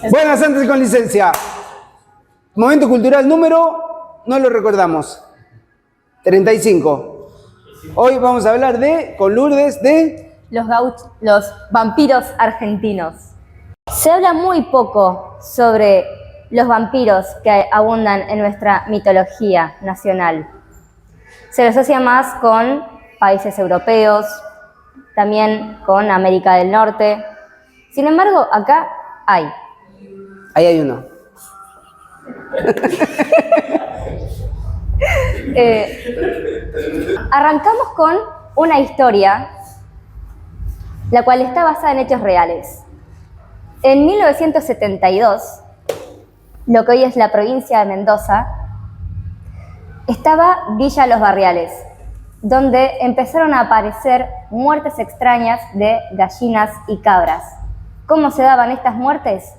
Buenas antes con licencia. Momento cultural número, no lo recordamos, 35. Hoy vamos a hablar con Lourdes de... los vampiros argentinos. Se habla muy poco sobre los vampiros que abundan en nuestra mitología nacional. Se los asocia más con países europeos, también con América del Norte. Sin embargo, acá hay. Ahí hay uno. Arrancamos con una historia, la cual está basada en hechos reales. En 1972, lo que hoy es la provincia de Mendoza, estaba Villa Los Barriales, donde empezaron a aparecer muertes extrañas de gallinas y cabras. ¿Cómo se daban estas muertes?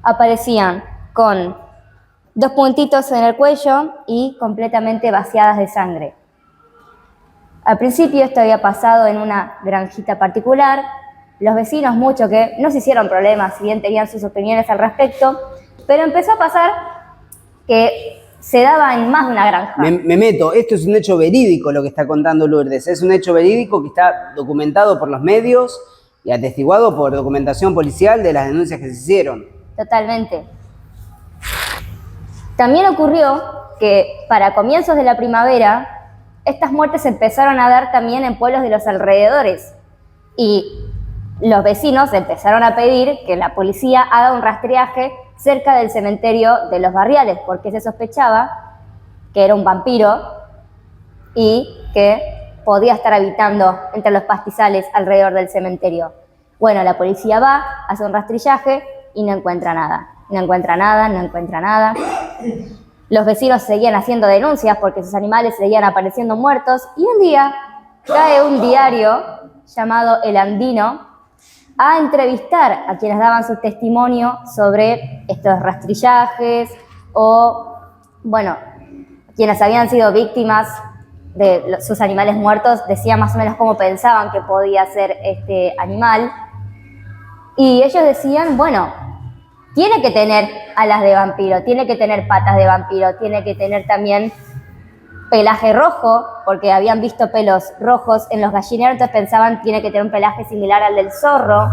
Aparecían con 2 puntitos en el cuello y completamente vaciadas de sangre. Al principio esto había pasado en una granjita particular. Los vecinos mucho que no se hicieron problemas, si bien tenían sus opiniones al respecto, pero empezó a pasar que se daba en más de una granja. Me meto, esto es un hecho verídico lo que está contando Lourdes, es un hecho verídico que está documentado por los medios y atestiguado por documentación policial de las denuncias que se hicieron. Totalmente. También ocurrió que para comienzos de la primavera, estas muertes se empezaron a dar también en pueblos de los alrededores y los vecinos empezaron a pedir que la policía haga un rastreaje cerca del cementerio de Los Barriales, porque se sospechaba que era un vampiro y que podía estar habitando entre los pastizales alrededor del cementerio. Bueno, la policía va, hace un rastrillaje y no encuentra nada. No encuentra nada. Los vecinos seguían haciendo denuncias porque sus animales seguían apareciendo muertos y un día cae un diario llamado El Andino a entrevistar a quienes daban su testimonio sobre estos rastrillajes o, bueno, quienes habían sido víctimas de sus animales muertos, decían más o menos cómo pensaban que podía ser este animal. Y ellos decían, bueno, tiene que tener alas de vampiro, tiene que tener patas de vampiro, tiene que tener también pelaje rojo, porque habían visto pelos rojos en los gallineros, entonces pensaban tiene que tener un pelaje similar al del zorro,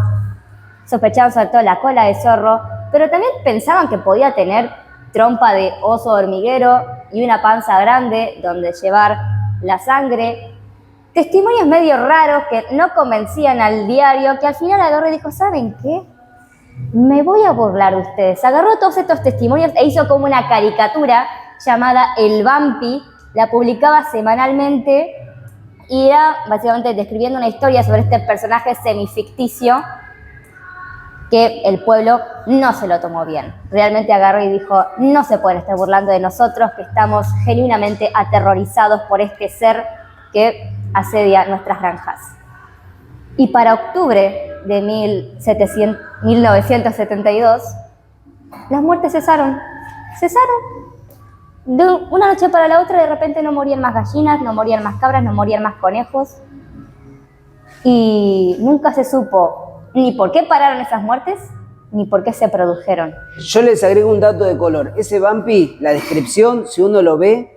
sospechaban sobre todo la cola de zorro, pero también pensaban que podía tener trompa de oso hormiguero y una panza grande donde llevar la sangre. Testimonios medio raros que no convencían al diario, que al final agarró y dijo, ¿saben qué? Me voy a burlar de ustedes. Agarró todos estos testimonios e hizo como una caricatura llamada El Vampi, la publicaba semanalmente y era básicamente describiendo una historia sobre este personaje semificticio que el pueblo no se lo tomó bien. Realmente agarró y dijo, no se pueden estar burlando de nosotros, que estamos genuinamente aterrorizados por este ser que asedia nuestras granjas. Y para octubre de 1972, las muertes cesaron. De una noche para la otra, de repente no morían más gallinas, no morían más cabras, no morían más conejos. Y nunca se supo ni por qué pararon esas muertes, ni por qué se produjeron. Yo les agrego un dato de color. Ese vampi, la descripción, si uno lo ve,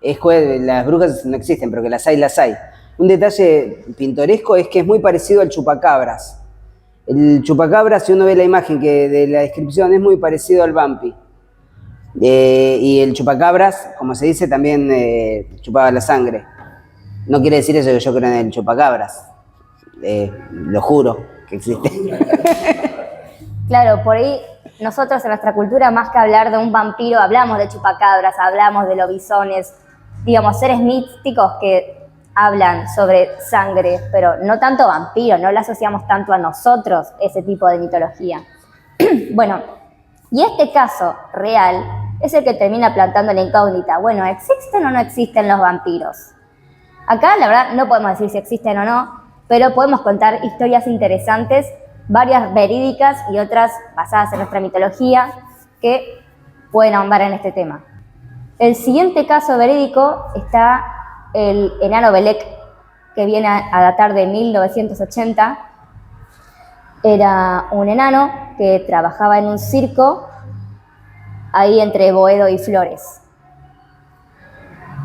las brujas no existen, pero que las hay. Un detalle pintoresco es que es muy parecido al chupacabras. El chupacabras, si uno ve la imagen que de la descripción, es muy parecido al vampi. Y el chupacabras, como se dice, también chupaba la sangre. No quiere decir eso que yo creo en el chupacabras. Lo juro que existe. Claro, por ahí nosotros en nuestra cultura, más que hablar de un vampiro, hablamos de chupacabras, hablamos de lobisones, digamos, seres místicos que hablan sobre sangre, pero no tanto vampiro, no le asociamos tanto a nosotros ese tipo de mitología. Bueno, y este caso real es el que termina plantando la incógnita. Bueno, ¿existen o no existen los vampiros? Acá, la verdad, no podemos decir si existen o no, pero podemos contar historias interesantes, varias verídicas y otras basadas en nuestra mitología, que pueden ahondar en este tema. El siguiente caso verídico está el enano Belek, que viene a datar de 1980, Era un enano que trabajaba en un circo ahí entre Boedo y Flores.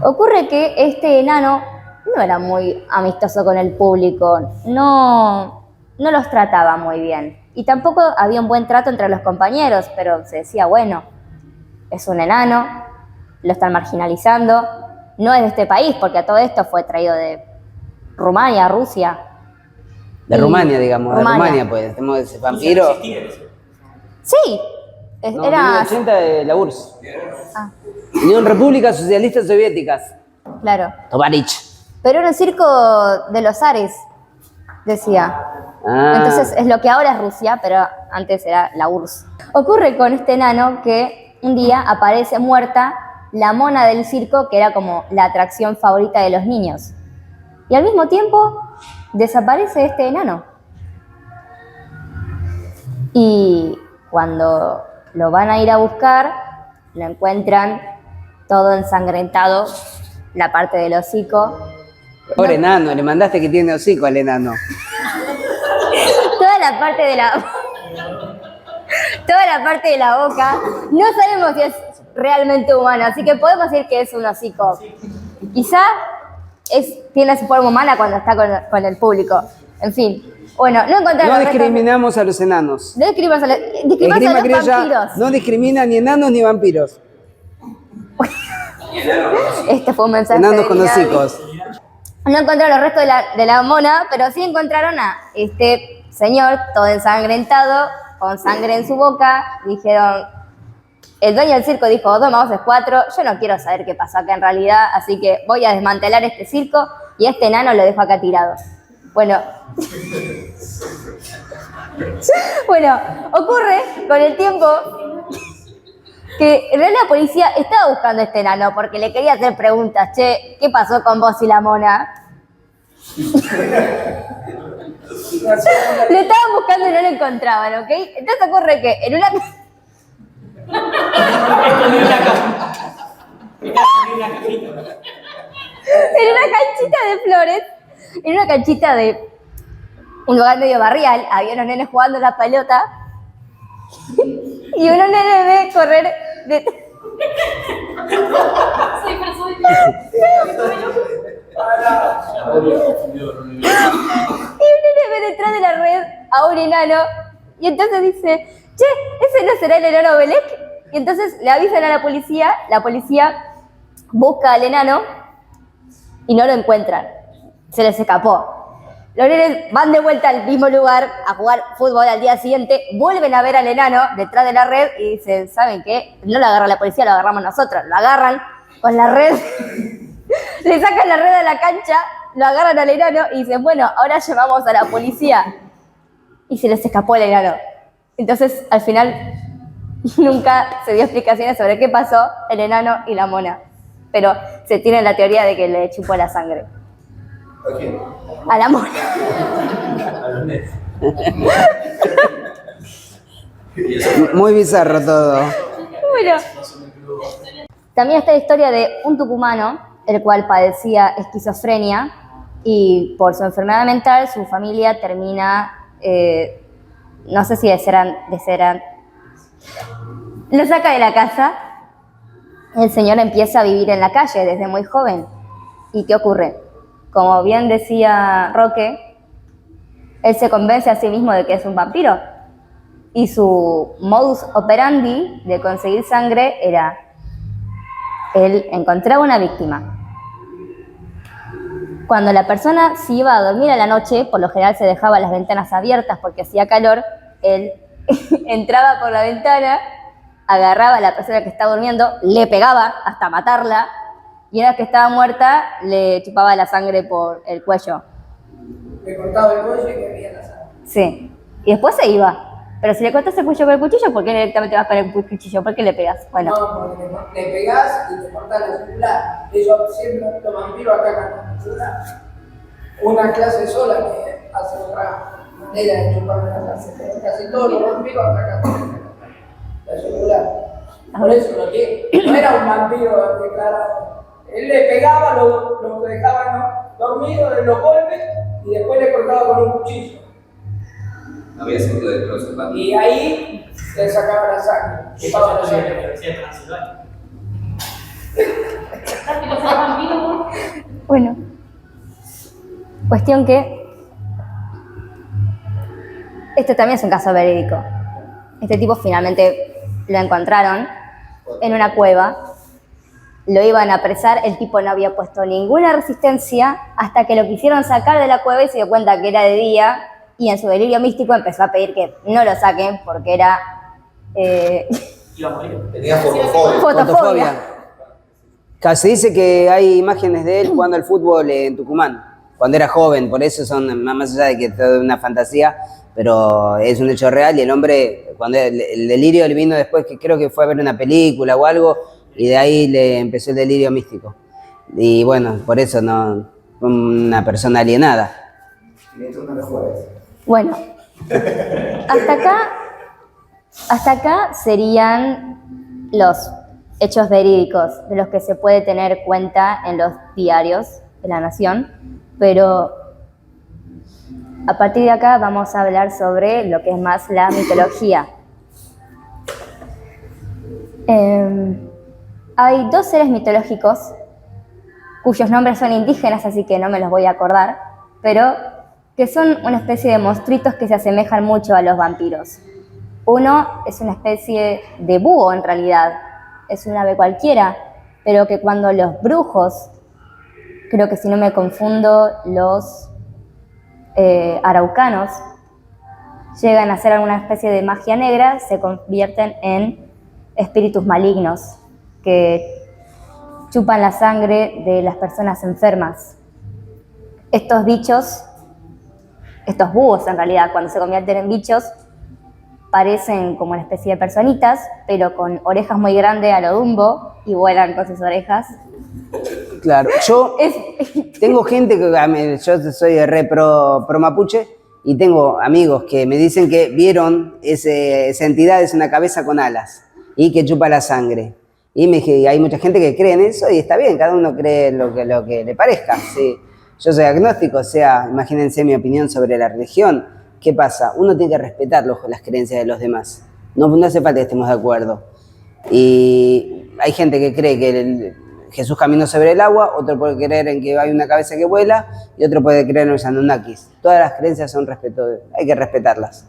Ocurre que este enano no era muy amistoso con el público, no los trataba muy bien. Y tampoco había un buen trato entre los compañeros, pero se decía, bueno, es un enano, lo están marginalizando, no es de este país, porque a todo esto fue traído de Rumania, Rusia. De Rumania, digamos, de Rumania, pues, tenemos ese vampiro. Sí, No, era... 1980 de la URSS. Ah, Unión República Socialistas Soviéticas. claro. Tovarich. Pero era un circo de los Ares, decía. Ah. Entonces es lo que ahora es Rusia, pero antes era la URSS. Ocurre con este enano que un día aparece muerta la mona del circo, que era como la atracción favorita de los niños. Y al mismo tiempo desaparece este enano. Y cuando lo van a ir a buscar, lo encuentran todo ensangrentado, la parte del hocico. Pobre enano, le mandaste que tiene hocico al enano. Toda la parte de la boca, no sabemos si es realmente humano, así que podemos decir que es un hocico. Quizá tiene su forma humana cuando está con el público. En fin, bueno, no encontraron... No discriminamos a los enanos. No discriminamos a los vampiros. No discrimina ni enanos ni vampiros. Este fue un mensaje Enanos de con Minami. hocicos. No encontraron los restos de la mona, pero sí encontraron a este señor todo ensangrentado, con sangre en su boca. Dijeron, el dueño del circo dijo, 2 más 2 es 4, yo no quiero saber qué pasó acá en realidad, así que voy a desmantelar este circo y este enano lo dejo acá tirado. Bueno, ocurre con el tiempo que en realidad la policía estaba buscando a este enano porque le quería hacer preguntas. Che, ¿qué pasó con vos y la mona? Lo estaban buscando y no lo encontraban, ¿ok? Entonces ocurre que en una canchita de flores, en una canchita de un lugar medio barrial, había unos nenes jugando la pelota y unos nenes ve correr de... Y un nene ve detrás de la red a un enano y entonces dice, che, ¿ese no será el enano Belek? Y entonces le avisan a la policía busca al enano y no lo encuentran, se les escapó. Los nenes van de vuelta al mismo lugar a jugar fútbol al día siguiente, vuelven a ver al enano detrás de la red y dicen, ¿saben qué? No lo agarra la policía, lo agarramos nosotros. Lo agarran con la red, le sacan la red a la cancha, lo agarran al enano y dicen, bueno, ahora llevamos a la policía. Y se les escapó el enano. Entonces, al final, nunca se dio explicaciones sobre qué pasó el enano y la mona. Pero se tiene la teoría de que le chupó la sangre. ¿A quién? A la mona. A los nenes. Muy bizarro todo. Bueno. También está la historia de un tucumano, el cual padecía esquizofrenia y por su enfermedad mental su familia termina, no sé si lo saca de la casa. El señor empieza a vivir en la calle desde muy joven. ¿Y qué ocurre? Como bien decía Roque, él se convence a sí mismo de que es un vampiro. Y su modus operandi de conseguir sangre era, él encontraba una víctima. Cuando la persona se iba a dormir a la noche, por lo general se dejaba las ventanas abiertas porque hacía calor, él entraba por la ventana, agarraba a la persona que estaba durmiendo, le pegaba hasta matarla, y una vez que estaba muerta, le chupaba la sangre por el cuello. Le cortaba el cuello y que había la sangre. Sí. Y después se iba. Pero si le cortas el cuello con el cuchillo, ¿por qué directamente vas con el cuchillo? ¿Por qué le pegas? Bueno. No, porque le pegás y te cortás la celular. Ellos siempre, los vampiros atacan con la celular. Una clase sola que hace otra manera de chupar la clase. Pero casi todos los vampiros atacan con la celular. Por eso no era un vampiro declarado. Él le pegaba, lo dejaba dormido en los golpes y después le cortaba con un cuchillo. No había sentido de closet, ¿vale? Y ahí le sacaba la sangre. ¿Qué pasó en la Universidad de Transilvania? Bueno, cuestión que esto también es un caso verídico. Este tipo finalmente lo encontraron en una cueva, lo iban a apresar, el tipo no había puesto ninguna resistencia hasta que lo quisieron sacar de la cueva y se dio cuenta que era de día y en su delirio místico empezó a pedir que no lo saquen porque era Iba a morir. Tenía fotofobia. fotofobia. Claro, se dice que hay imágenes de él jugando al fútbol en Tucumán, cuando era joven, por eso son más allá de que todo una fantasía, pero es un hecho real y el hombre, cuando el delirio le vino después, que creo que fue a ver una película o algo, y de ahí le empezó el delirio místico. Y bueno, por eso no, una persona alienada. Y esto no lo juegues. Bueno, hasta acá serían los hechos verídicos de los que se puede tener cuenta en los diarios de la Nación, pero a partir de acá vamos a hablar sobre lo que es más la mitología. Hay dos seres mitológicos cuyos nombres son indígenas, así que no me los voy a acordar, pero que son una especie de monstruitos que se asemejan mucho a los vampiros. Uno es una especie de búho en realidad, es un ave cualquiera, pero que cuando los brujos, creo que si no me confundo, los araucanos, llegan a hacer alguna especie de magia negra, se convierten en espíritus malignos que chupan la sangre de las personas enfermas. Estos bichos, estos búhos en realidad, cuando se convierten en bichos, parecen como una especie de personitas, pero con orejas muy grandes a lo Dumbo y vuelan con sus orejas. Claro, yo tengo gente que, yo soy re pro mapuche, y tengo amigos que me dicen que vieron esa entidad, es una cabeza con alas, y que chupa la sangre. Y me dije, hay mucha gente que cree en eso, y está bien, cada uno cree lo que le parezca. Sí. Yo soy agnóstico, o sea, imagínense mi opinión sobre la religión. ¿Qué pasa? Uno tiene que respetar las creencias de los demás. No hace falta que estemos de acuerdo. Y hay gente que cree que Jesús caminó sobre el agua, otro puede creer en que hay una cabeza que vuela, y otro puede creer en los Anunnakis. Todas las creencias son hay que respetarlas.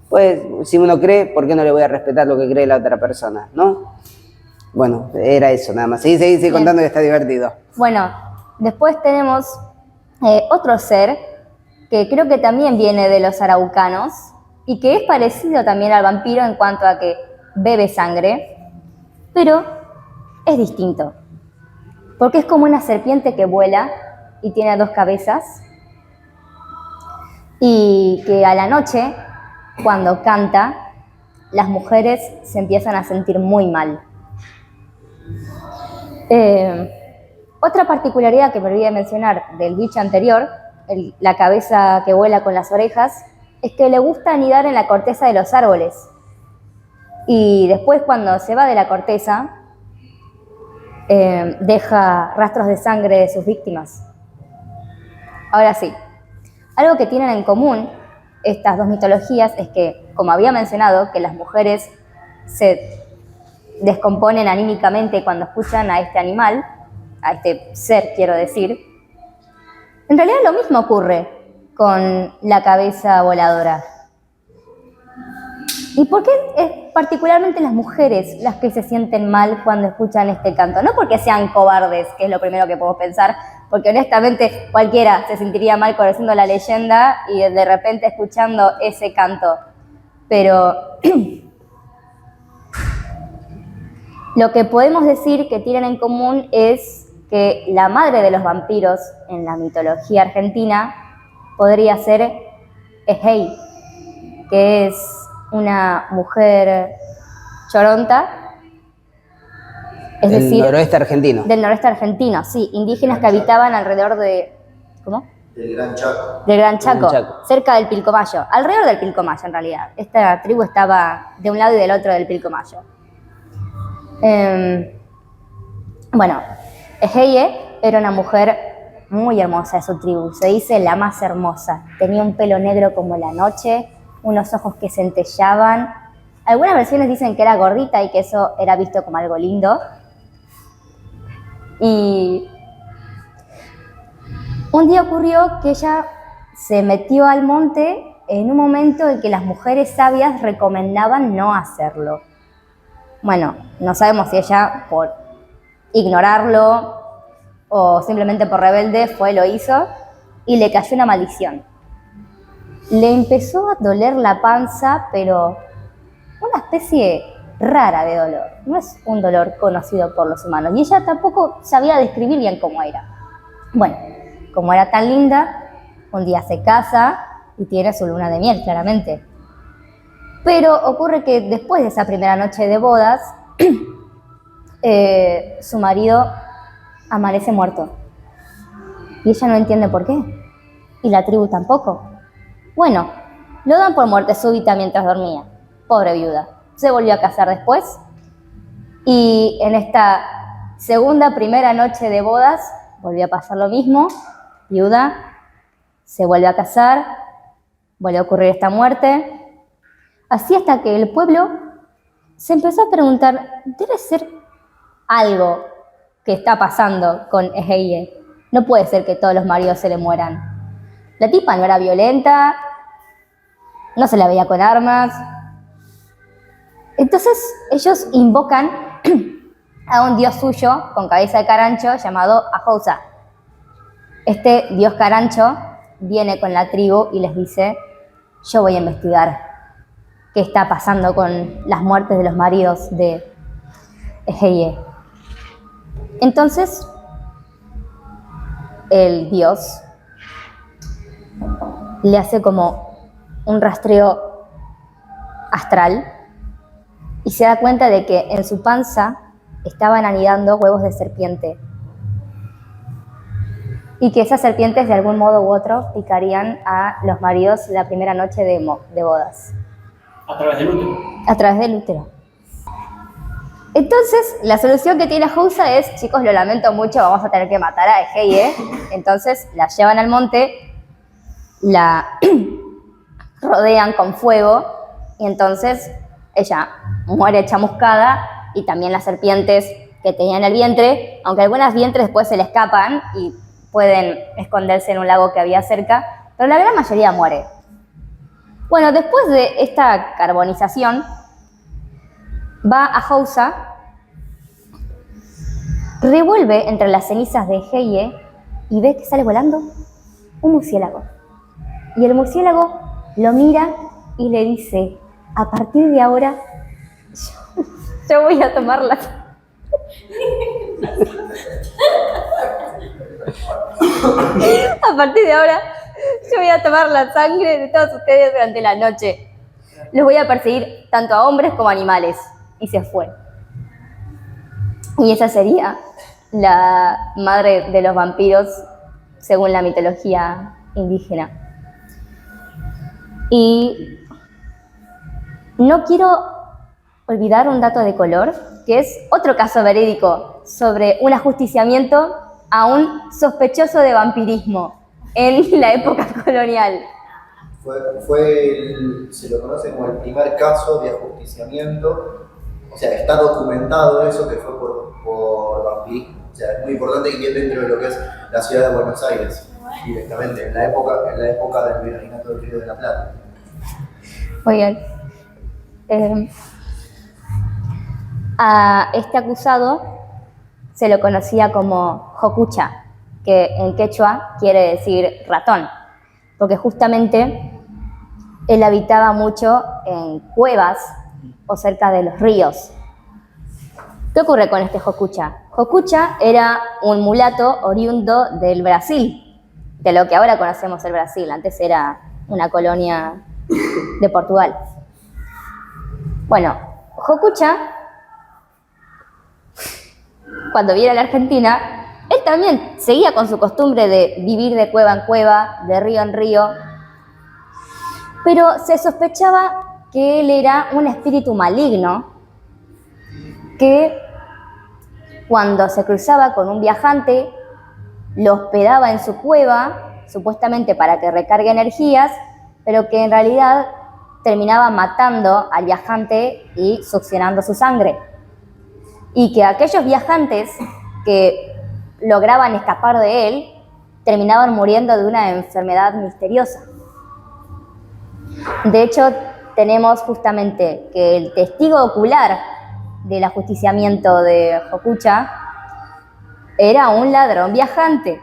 Pues, si uno cree, ¿por qué no le voy a respetar lo que cree la otra persona? ¿No? Bueno, era eso nada más. Seguí contando que está divertido. Bueno, después tenemos otro ser que creo que también viene de los araucanos y que es parecido también al vampiro en cuanto a que bebe sangre, pero es distinto, porque es como una serpiente que vuela y tiene dos cabezas y que a la noche, cuando canta, las mujeres se empiezan a sentir muy mal. Otra particularidad que me olvidé mencionar del bicho anterior, la cabeza que vuela con las orejas, es que le gusta anidar en la corteza de los árboles. Y después, cuando se va de la corteza, deja rastros de sangre de sus víctimas. Ahora sí, algo que tienen en común estas dos mitologías es que, como había mencionado, que las mujeres se descomponen anímicamente cuando escuchan a este animal, a este ser, quiero decir. En realidad lo mismo ocurre con la cabeza voladora. ¿Y por qué es particularmente las mujeres las que se sienten mal cuando escuchan este canto? No porque sean cobardes, que es lo primero que puedo pensar, porque honestamente cualquiera se sentiría mal conociendo la leyenda y de repente escuchando ese canto. Pero lo que podemos decir que tienen en común es que la madre de los vampiros en la mitología argentina podría ser Ehei, que es una mujer choronta, es decir, noroeste argentino. del noroeste argentino, sí, indígenas que habitaban alrededor de, ¿cómo? Del Gran Chaco. Del Gran Chaco, Gran Chaco, cerca del Pilcomayo, alrededor del Pilcomayo en realidad. Esta tribu estaba de un lado y del otro del Pilcomayo. Bueno, Eheye era una mujer muy hermosa de su tribu, se dice la más hermosa. Tenía un pelo negro como la noche, unos ojos que centellaban. Algunas versiones dicen que era gordita y que eso era visto como algo lindo. Y un día ocurrió que ella se metió al monte en un momento en que las mujeres sabias recomendaban no hacerlo. Bueno, no sabemos si ella por ignorarlo o simplemente por rebelde lo hizo y le cayó una maldición. Le empezó a doler la panza, pero una especie rara de dolor. No es un dolor conocido por los humanos. Y ella tampoco sabía describir bien cómo era. Bueno, como era tan linda, un día se casa y tiene su luna de miel, claramente. Pero ocurre que después de esa primera noche de bodas, su marido amanece muerto. Y ella no entiende por qué. Y la tribu tampoco. Bueno, lo dan por muerte súbita mientras dormía. Pobre viuda. Se volvió a casar después. Y en esta primera noche de bodas, volvió a pasar lo mismo. Viuda, se vuelve a casar, vuelve a ocurrir esta muerte. Así hasta que el pueblo se empezó a preguntar, debe ser algo que está pasando con Eheye. No puede ser que todos los maridos se le mueran. La tipa no era violenta, no se la veía con armas. Entonces ellos invocan a un dios suyo con cabeza de carancho llamado Ahousa. Este dios carancho viene con la tribu y les dice, yo voy a investigar qué está pasando con las muertes de los maridos de Eheye. Entonces, el dios le hace como un rastreo astral y se da cuenta de que en su panza estaban anidando huevos de serpiente y que esas serpientes de algún modo u otro picarían a los maridos la primera noche de bodas. A través del útero. A través del útero. Entonces, la solución que tiene Ahousa es, chicos, lo lamento mucho, vamos a tener que matar a Eheye. Entonces, la llevan al monte, la rodean con fuego y entonces ella muere chamuscada y también las serpientes que tenía en el vientre, aunque algunas vientres después se le escapan y pueden esconderse en un lago que había cerca, pero la gran mayoría muere. Bueno, después de esta carbonización, va a Ahousa, revuelve entre las cenizas de Eheye y ve que sale volando un murciélago. Y el murciélago lo mira y le dice, a partir de ahora, yo voy a tomar la... A partir de ahora, yo voy a tomar la sangre de todos ustedes durante la noche. Los voy a perseguir tanto a hombres como a animales. Y se fue. Y esa sería la madre de los vampiros, según la mitología indígena. Y no quiero olvidar un dato de color, que es otro caso verídico sobre un ajusticiamiento a un sospechoso de vampirismo en la época colonial. Se lo conoce como el primer caso de ajusticiamiento, o sea, está documentado eso que fue por vampirismo. O sea, es muy importante que quede dentro de lo que es la ciudad de Buenos Aires, directamente, en la época del Virreinato del Río de la Plata. Muy bien. A este acusado se lo conocía como Hokucha, que en quechua quiere decir ratón, porque justamente él habitaba mucho en cuevas o cerca de los ríos. ¿Qué ocurre con este Hokucha? Hokucha era un mulato oriundo del Brasil, de lo que ahora conocemos el Brasil, antes era una colonia de Portugal. Bueno, Hokucha, cuando viene a la Argentina, él también seguía con su costumbre de vivir de cueva en cueva, de río en río, pero se sospechaba que él era un espíritu maligno que cuando se cruzaba con un viajante lo hospedaba en su cueva, supuestamente para que recargue energías, pero que en realidad terminaba matando al viajante y succionando su sangre. Y que aquellos viajantes que lograban escapar de él terminaban muriendo de una enfermedad misteriosa. De hecho, tenemos justamente que el testigo ocular del ajusticiamiento de Hokucha era un ladrón viajante,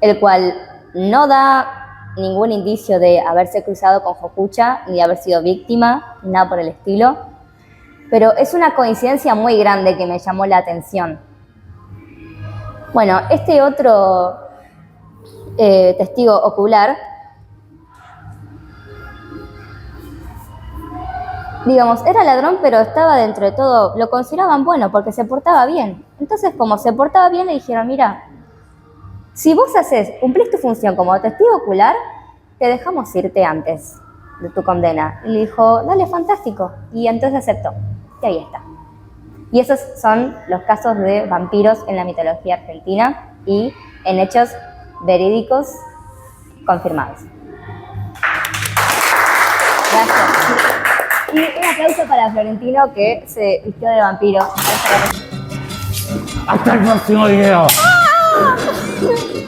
el cual no da ningún indicio de haberse cruzado con Hokucha, ni de haber sido víctima, ni nada por el estilo. Pero es una coincidencia muy grande que me llamó la atención. Bueno, este otro testigo ocular, digamos, era ladrón, pero estaba dentro de todo, lo consideraban bueno porque se portaba bien. Entonces, como se portaba bien, le dijeron, mira, si vos cumplís tu función como testigo ocular, te dejamos irte antes de tu condena. Y le dijo, dale, fantástico. Y entonces aceptó. Y ahí está. Y esos son los casos de vampiros en la mitología argentina y en hechos verídicos confirmados. Gracias. Y un aplauso para Florentino, que se vistió de vampiro. Hasta el próximo video. ¡Ah!